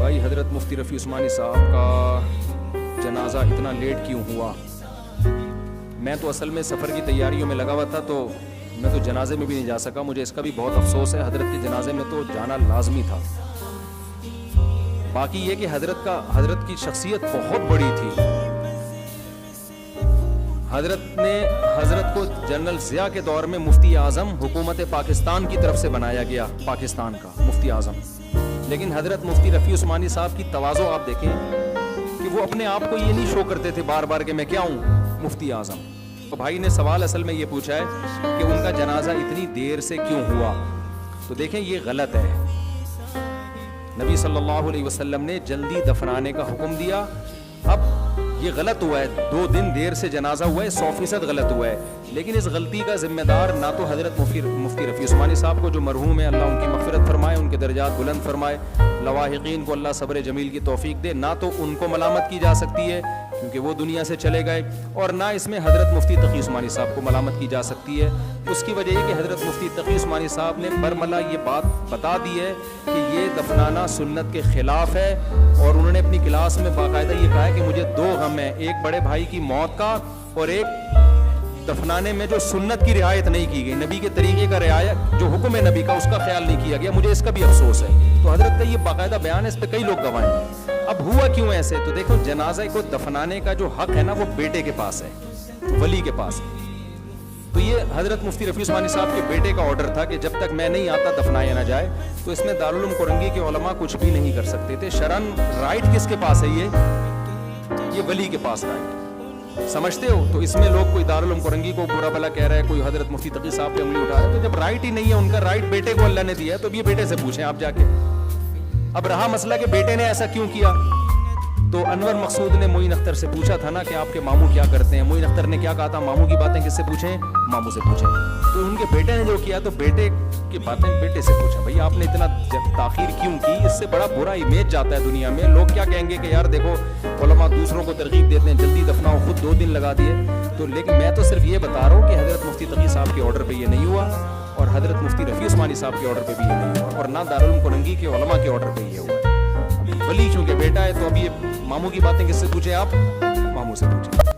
بھائی حضرت مفتی رفیع عثمانی صاحب کا جنازہ اتنا لیٹ کیوں ہوا؟ میں تو اصل میں سفر کی تیاریوں میں لگا ہوا تھا، تو میں تو جنازے میں بھی نہیں جا سکا. مجھے اس کا بھی بہت افسوس ہے. حضرت کے جنازے میں تو جانا لازمی تھا. باقی یہ کہ حضرت کی شخصیت بہت بڑی تھی. حضرت کو جنرل ضیاء کے دور میں مفتی اعظم حکومت پاکستان کی طرف سے بنایا گیا، پاکستان کا مفتی اعظم. لیکن حضرت مفتی رفیع عثمانی صاحب کی تواضع آپ دیکھیں کہ وہ اپنے آپ کو یہ نہیں شو کرتے تھے بار بار کہ میں کیا ہوں، مفتی اعظم. تو بھائی نے سوال اصل میں یہ پوچھا ہے کہ ان کا جنازہ اتنی دیر سے کیوں ہوا. تو دیکھیں یہ غلط ہے. نبی صلی اللہ علیہ وسلم نے جلدی دفنانے کا حکم دیا. اب یہ غلط ہوا ہے، 2 دن دیر سے جنازہ ہوا ہے، 100% غلط ہوا ہے. لیکن اس غلطی کا ذمہ دار نہ تو حضرت مفتی رفیع عثمانی صاحب کو جو مرحوم ہے، اللہ ان کی مغفرت فرمائے، ان کے درجات بلند فرمائے، لواحقین کو اللہ صبر جمیل کی توفیق دے. نہ تو ان کو ملامت کی جا سکتی ہے کیونکہ وہ دنیا سے چلے گئے، اور نہ اس میں حضرت مفتی تقی عثمانی صاحب کو ملامت کی جا سکتی ہے. اس کی وجہ یہ کہ حضرت مفتی تقی عثمانی صاحب نے برملا یہ بات بتا دی ہے کہ یہ دفنانا سنت کے خلاف ہے، اور انہوں نے اپنی کلاس میں باقاعدہ یہ کہا ہے کہ مجھے 2 غم ہیں، ایک بڑے بھائی کی موت کا اور ایک دفنانے میں جو سنت کی رعایت نہیں کی گئی، نبی کے طریقے کا رعایت جو حکم ہے نبی کا اس کا خیال نہیں کیا گیا. مجھے اس کا بھی افسوس ہے. تو حضرت کا یہ باقاعدہ بیان ہے، اس پہ کئی لوگ گواہ ہیں. اب ہوا کیوں ایسے؟ تو دیکھو جنازے کو دفنانے کا جو حق ہے نا وہ بیٹے کے پاس ہے، ولی کے پاس. تو یہ حضرت مفتی رفیع عثمانی صاحب کے بیٹے کا آرڈر تھا کہ جب تک میں نہیں آتا دفنایا نہ جائے. تو اس میں دارالعلوم کورنگی کے علماء کچھ بھی نہیں کر سکتے تھے. شرعن رائٹ کس کے پاس ہے؟ یہ ولی کے پاس رائٹ. سمجھتے ہو؟ تو اس میں لوگ کوئی دارالعلوم کورنگی کو برا بھلا کہہ رہا ہے، کوئی حضرت مفتی تقی صاحب پہ انگلی اٹھا رہا ہے. تو جب رائٹ ہی نہیں ہے ان کا، رائٹ بیٹے کو اللہ نے دیا ہے، تو یہ بیٹے سے پوچھیں آپ جا کے. اب رہا مسئلہ کہ بیٹے نے ایسا کیوں کیا، تو انور مقصود نے معین اختر سے پوچھا تھا نا کہ آپ کے ماموں کیا کرتے ہیں. معین اختر نے کیا کہا تھا؟ ماموں کی باتیں کس سے پوچھیں؟ ماموں سے پوچھیں. تو ان کے بیٹے نے جو کیا تو بیٹے کی باتیں بیٹے سے پوچھا. بھائی آپ نے اتنا تاخیر کیوں کی؟ اس سے بڑا برا امیج جاتا ہے دنیا میں. لوگ کیا کہیں گے کہ یار دیکھو علماء دوسروں کو ترغیب دیتے ہیں جلدی دفناؤ، خود 2 دن لگا دیے. تو لیکن میں تو صرف یہ بتا رہا ہوں کہ حضرت مفتی تقی صاحب کے آرڈر پہ یہ نہیں ہوا، اور حضرت مفتی رفیع عثمانی صاحب کے آرڈر پہ بھی یہ نہیں ہوا، اور نہ دارالعلوم کورنگی کے علماء کے آرڈر پہ یہ ہوا. ولی چونکہ بیٹا ہے تو اب یہ ماموں کی باتیں کس سے پوچھیں؟ آپ ماموں سے پوچھیں.